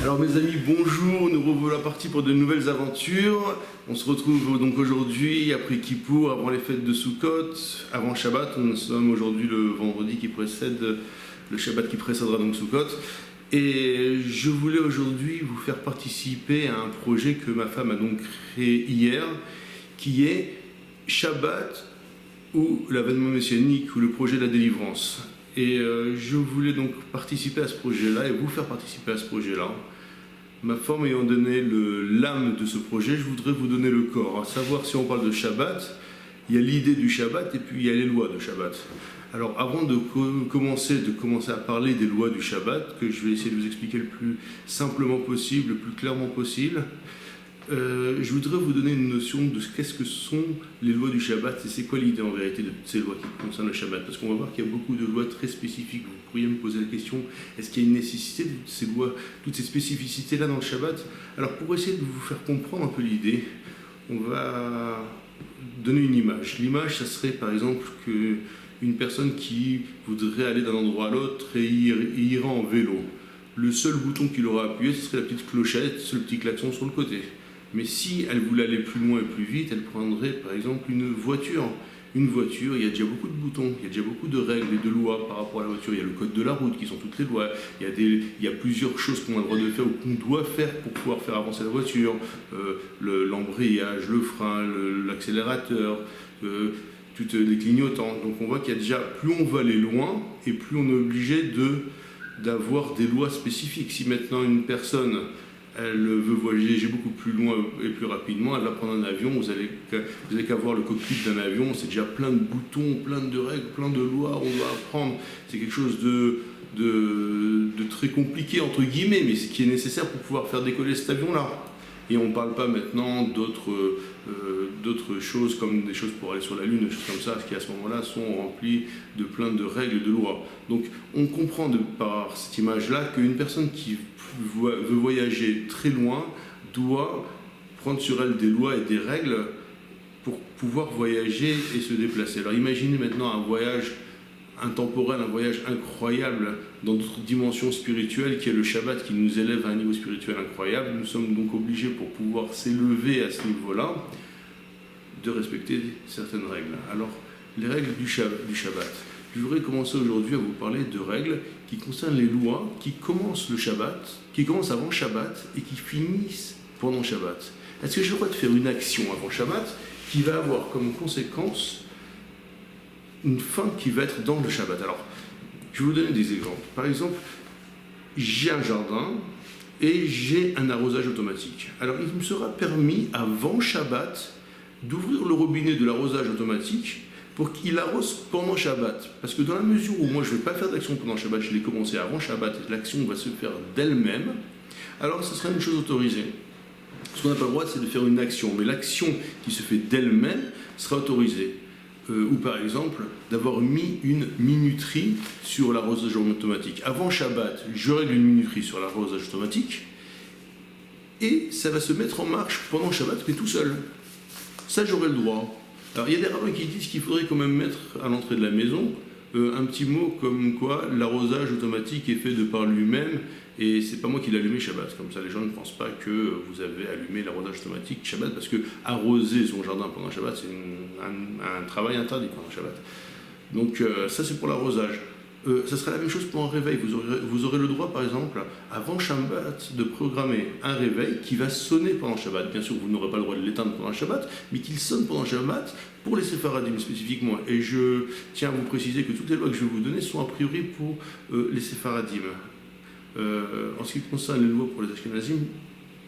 Alors mes amis, bonjour, nous revoilà partis pour de nouvelles aventures. On se retrouve donc aujourd'hui après Kippour, avant les fêtes de Sukkot, avant Shabbat. Nous sommes aujourd'hui le vendredi qui précède, le Shabbat qui précédera donc Sukkot. Et je voulais aujourd'hui vous faire participer à un projet que ma femme a donc créé hier, qui est Shabbat ou l'avènement messianique ou le projet de la délivrance. Et je voulais donc participer à ce projet-là et vous faire participer à ce projet-là. Ma femme ayant donné l'âme de ce projet, je voudrais vous donner le corps. À savoir, si on parle de Shabbat, il y a l'idée du Shabbat et puis il y a les lois de Shabbat. Alors avant de commencer à parler des lois du Shabbat, que je vais essayer de vous expliquer le plus simplement possible, le plus clairement possible, je voudrais vous donner une notion de qu'est-ce que sont les lois du Shabbat et c'est quoi l'idée en vérité de ces lois qui concernent le Shabbat. Parce qu'on va voir qu'il y a beaucoup de lois très spécifiques. Vous pourriez me poser la question, est-ce qu'il y a une nécessité de ces lois, toutes ces spécificités-là dans le Shabbat? Alors pour essayer de vous faire comprendre un peu l'idée, on va donner une image. L'image, ça serait par exemple qu'une personne qui voudrait aller d'un endroit à l'autre et ira en vélo. Le seul bouton qu'il aura appuyé, ce serait la petite clochette, le petit klaxon sur le côté. Mais si elle voulait aller plus loin et plus vite, elle prendrait par exemple une voiture. Une voiture, il y a déjà beaucoup de boutons, il y a déjà beaucoup de règles et de lois par rapport à la voiture. Il y a le code de la route qui sont toutes les lois. Il y a plusieurs choses qu'on a le droit de faire ou qu'on doit faire pour pouvoir faire avancer la voiture. L'embrayage, le frein, l'accélérateur, toutes les clignotants. Donc on voit qu'il y a déjà, plus on va aller loin et plus on est obligé d'avoir des lois spécifiques. Si maintenant une personne elle veut voyager beaucoup plus loin et plus rapidement, elle va prendre un avion, vous avez qu'à voir le cockpit d'un avion, c'est déjà plein de boutons, plein de règles, plein de lois, on doit apprendre. C'est quelque chose de très compliqué, entre guillemets, mais ce qui est nécessaire pour pouvoir faire décoller cet avion-là. Et on ne parle pas maintenant d'autres choses comme des choses pour aller sur la Lune, des choses comme ça, qui à ce moment-là sont remplies de plein de règles et de lois. Donc on comprend par cette image-là qu'une personne qui veut voyager très loin doit prendre sur elle des lois et des règles pour pouvoir voyager et se déplacer. Alors imaginez maintenant un voyage intemporel, un voyage incroyable dans d'autres dimensions spirituelles qui est le Shabbat qui nous élève à un niveau spirituel incroyable. Nous sommes donc obligés pour pouvoir s'élever à ce niveau-là de respecter certaines règles. Alors les règles du Shabbat. Je voudrais commencer aujourd'hui à vous parler de règles qui concernent les lois qui commencent le Shabbat, qui commencent avant Shabbat et qui finissent pendant Shabbat. Est-ce que j'ai le droit de faire une action avant Shabbat qui va avoir comme conséquence une fin qui va être dans le Shabbat? Alors, je vais vous donner des exemples. Par exemple, j'ai un jardin et j'ai un arrosage automatique. Alors, il me sera permis avant Shabbat d'ouvrir le robinet de l'arrosage automatique pour qu'il arrose pendant Shabbat. Parce que dans la mesure où moi je ne vais pas faire d'action pendant Shabbat, je l'ai commencé avant Shabbat et l'action va se faire d'elle-même, alors ce sera une chose autorisée. Ce qu'on n'a pas le droit, c'est de faire une action, mais l'action qui se fait d'elle-même sera autorisée. Ou par exemple, d'avoir mis une minuterie sur l'arrosage automatique. Avant Shabbat, je règle une minuterie sur l'arrosage automatique et ça va se mettre en marche pendant Shabbat, mais tout seul. Ça, j'aurai le droit. Alors, il y a des rabbins qui disent qu'il faudrait quand même mettre à l'entrée de la maison un petit mot comme quoi l'arrosage automatique est fait de par lui-même et c'est pas moi qui l'ai allumé Shabbat. Comme ça, les gens ne pensent pas que vous avez allumé l'arrosage automatique Shabbat parce que arroser son jardin pendant Shabbat, c'est un travail interdit pendant Shabbat. Donc, ça, c'est pour l'arrosage. Ça sera la même chose pour un réveil. Vous aurez le droit, par exemple, avant Shabbat, de programmer un réveil qui va sonner pendant Shabbat. Bien sûr, vous n'aurez pas le droit de l'éteindre pendant Shabbat, mais qu'il sonne pendant Shabbat pour les séfaradim spécifiquement. Et je tiens à vous préciser que toutes les lois que je vais vous donner sont a priori pour les séfaradim. En ce qui concerne les lois pour les ashkenazim,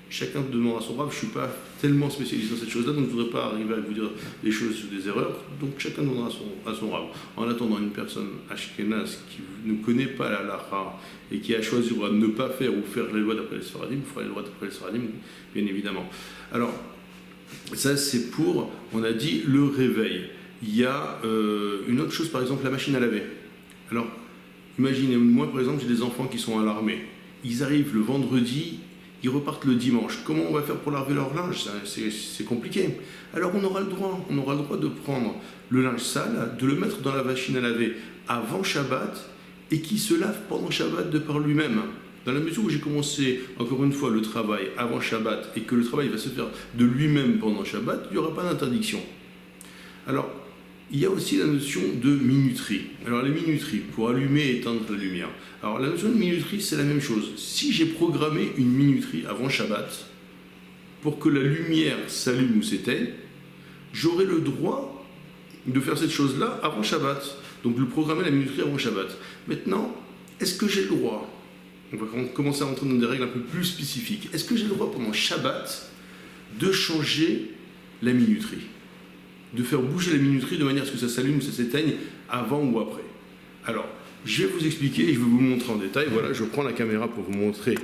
chacun demande à son rave. Je ne suis pas tellement spécialisé dans cette chose-là, donc je ne voudrais pas arriver à vous dire des choses ou des erreurs. Donc chacun demandera à son rave. En attendant, une personne ashkenaz qui ne connaît pas la halakha et qui a choisi de ne pas faire ou faire les lois d'après les sfaradim, fera les lois d'après les sfaradim, bien évidemment. Alors, ça c'est pour, on a dit, le réveil. Il y a une autre chose, par exemple, la machine à laver. Alors, imaginez, moi par exemple, j'ai des enfants qui sont à l'armée. Ils arrivent le vendredi, ils repartent le dimanche. Comment on va faire pour laver leur linge? C'est compliqué. Alors on aura le droit de prendre le linge sale, de le mettre dans la machine à laver avant Shabbat et qui se lave pendant Shabbat de par lui-même. Dans la mesure où j'ai commencé, encore une fois, le travail avant Shabbat et que le travail va se faire de lui-même pendant Shabbat, il n'y aura pas d'interdiction. Alors, il y a aussi la notion de minuterie. Alors, les minuteries, pour allumer et éteindre la lumière. Alors, la notion de minuterie, c'est la même chose. Si j'ai programmé une minuterie avant Shabbat, pour que la lumière s'allume ou s'éteigne, j'aurai le droit de faire cette chose-là avant Shabbat. Donc, de programmer la minuterie avant Shabbat. Maintenant, est-ce que j'ai le droit, on va commencer à rentrer dans des règles un peu plus spécifiques, est-ce que j'ai le droit pendant Shabbat de changer la minuterie, de faire bouger la minuterie de manière à ce que ça s'allume ou ça s'éteigne avant ou après? Alors, je vais vous expliquer et je vais vous montrer en détail. Voilà, je prends la caméra pour vous montrer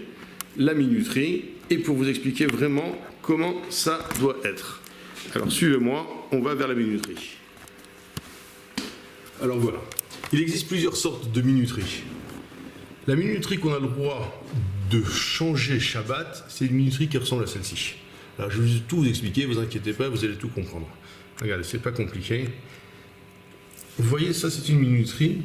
la minuterie et pour vous expliquer vraiment comment ça doit être. Alors, suivez-moi, on va vers la minuterie. Alors voilà, il existe plusieurs sortes de minuterie. La minuterie qu'on a le droit de changer Shabbat, c'est une minuterie qui ressemble à celle-ci. Alors je vais tout vous expliquer, vous inquiétez pas, vous allez tout comprendre. Regardez, c'est pas compliqué. Vous voyez, ça c'est une minuterie,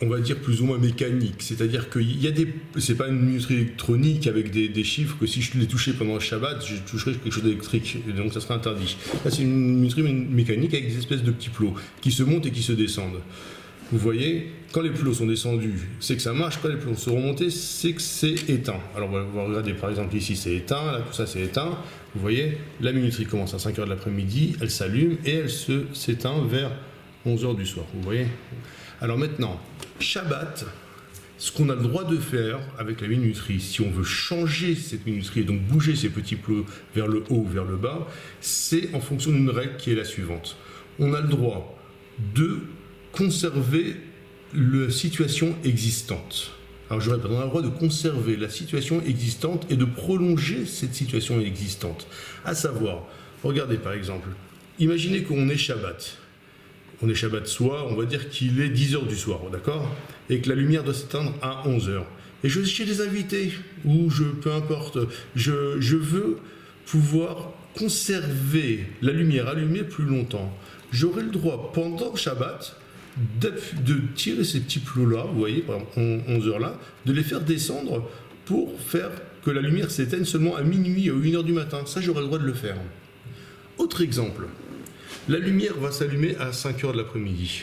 on va dire plus ou moins mécanique. C'est-à-dire qu'il y a des... C'est pas une minuterie électronique avec des chiffres que si je les touchais pendant le Shabbat, je toucherais quelque chose d'électrique, et donc ça serait interdit. Là c'est une minuterie mécanique avec des espèces de petits plots qui se montent et qui se descendent. Vous voyez, quand les plots sont descendus, c'est que ça marche. Quand les plots sont remontés, c'est que c'est éteint. Alors, on va regarder, par exemple, ici, c'est éteint. Là, tout ça, c'est éteint. Vous voyez, la minuterie commence à 5h de l'après-midi, elle s'allume et elle s'éteint vers 11h du soir. Vous voyez? Alors maintenant, Shabbat, ce qu'on a le droit de faire avec la minuterie, si on veut changer cette minuterie et donc bouger ces petits plots vers le haut ou vers le bas, c'est en fonction d'une règle qui est la suivante. On a le droit de conserver la situation existante. Alors je répète, on a le droit de conserver la situation existante et de prolonger cette situation existante. À savoir, regardez par exemple, imaginez qu'on est Shabbat. On est Shabbat soir, on va dire qu'il est 10h du soir, d'accord? Et que la lumière doit s'éteindre à 11h. Et je suis chez des invités, ou peu importe, je veux pouvoir conserver la lumière allumée plus longtemps. J'aurai le droit, pendant Shabbat, de tirer ces petits plots-là, vous voyez, par exemple, 11h là, de les faire descendre pour faire que la lumière s'éteigne seulement à minuit ou 1h du matin. Ça, j'aurai le droit de le faire. Autre exemple, la lumière va s'allumer à 5h de l'après-midi.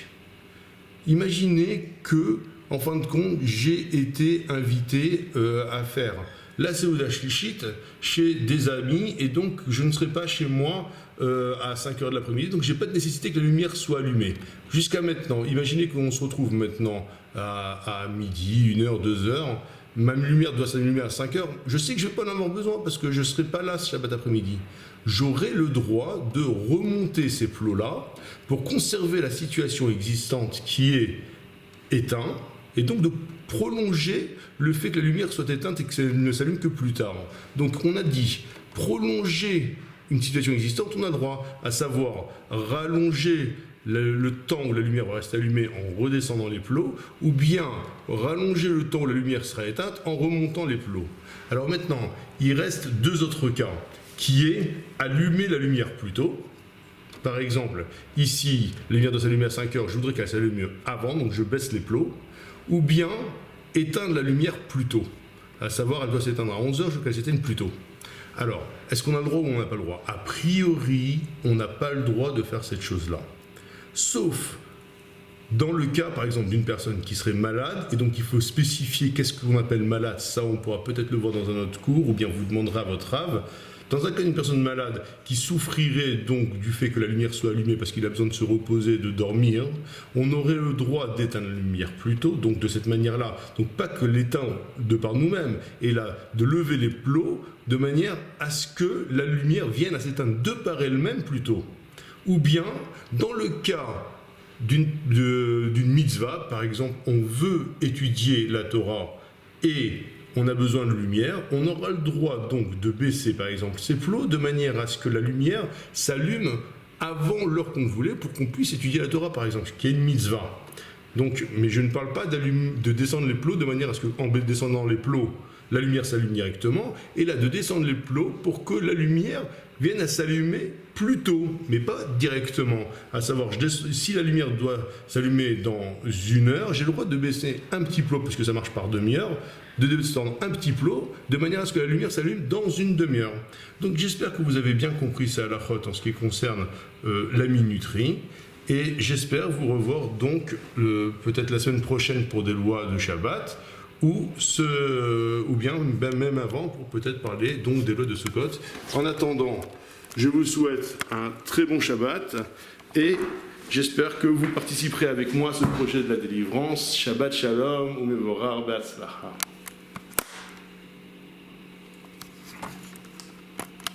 Imaginez que, en fin de compte, j'ai été invité à faire la Seuda Shlichit chez des amis et donc je ne serai pas chez moi à 5h de l'après-midi, donc je n'ai pas de nécessité que la lumière soit allumée. Jusqu'à maintenant, imaginez qu'on se retrouve maintenant à midi, 1h, 2h, ma lumière doit s'allumer à 5h, je sais que je ne vais pas en avoir besoin parce que je ne serai pas là ce Shabbat après-midi. J'aurai le droit de remonter ces plots-là pour conserver la situation existante qui est éteinte et donc de prolonger le fait que la lumière soit éteinte et qu'elle ne s'allume que plus tard. Donc on a dit prolonger une situation existante, on a le droit, à savoir rallonger le temps où la lumière va rester allumée en redescendant les plots, ou bien rallonger le temps où la lumière sera éteinte en remontant les plots. Alors maintenant, il reste deux autres cas, qui est allumer la lumière plus tôt. Par exemple, ici, la lumière doit s'allumer à 5h, je voudrais qu'elle s'allume avant, donc je baisse les plots, ou bien éteindre la lumière plus tôt, à savoir elle doit s'éteindre à 11h, je veux qu'elle s'éteigne plus tôt. Alors, est-ce qu'on a le droit ou on n'a pas le droit? A priori, on n'a pas le droit de faire cette chose-là. Sauf dans le cas, par exemple, d'une personne qui serait malade, et donc il faut spécifier qu'est-ce qu'on appelle malade, ça on pourra peut-être le voir dans un autre cours, ou bien vous demanderez à votre rave. Dans un cas d'une personne malade qui souffrirait donc du fait que la lumière soit allumée parce qu'il a besoin de se reposer, de dormir, on aurait le droit d'éteindre la lumière plus tôt, donc de cette manière-là. Donc pas que l'éteindre de par nous-mêmes, et là de lever les plots de manière à ce que la lumière vienne à s'éteindre de par elle-même plus tôt. Ou bien, dans le cas d'une mitzvah, par exemple, on veut étudier la Torah et on a besoin de lumière, on aura le droit donc de baisser par exemple ces plots de manière à ce que la lumière s'allume avant l'heure qu'on voulait pour qu'on puisse étudier la Torah par exemple, qui est une mitzvah. Donc, mais je ne parle pas de descendre les plots de manière à ce qu'en descendant les plots, la lumière s'allume directement, et là de descendre les plots pour que la lumière vienne à s'allumer plus tôt, mais pas directement. À savoir, si la lumière doit s'allumer dans 1 heure, j'ai le droit de baisser un petit plot, parce que ça marche par demi-heure, de descendre un petit plot, de manière à ce que la lumière s'allume dans une demi-heure. Donc j'espère que vous avez bien compris ça à la halachot en ce qui concerne la minuterie, et j'espère vous revoir donc peut-être la semaine prochaine pour des lois de Shabbat, ou bien même avant pour peut-être parler donc des lois de Sukkot. En attendant, je vous souhaite un très bon Shabbat et j'espère que vous participerez avec moi à ce projet de la délivrance. Shabbat Shalom, Umevorar Be'atzlacha.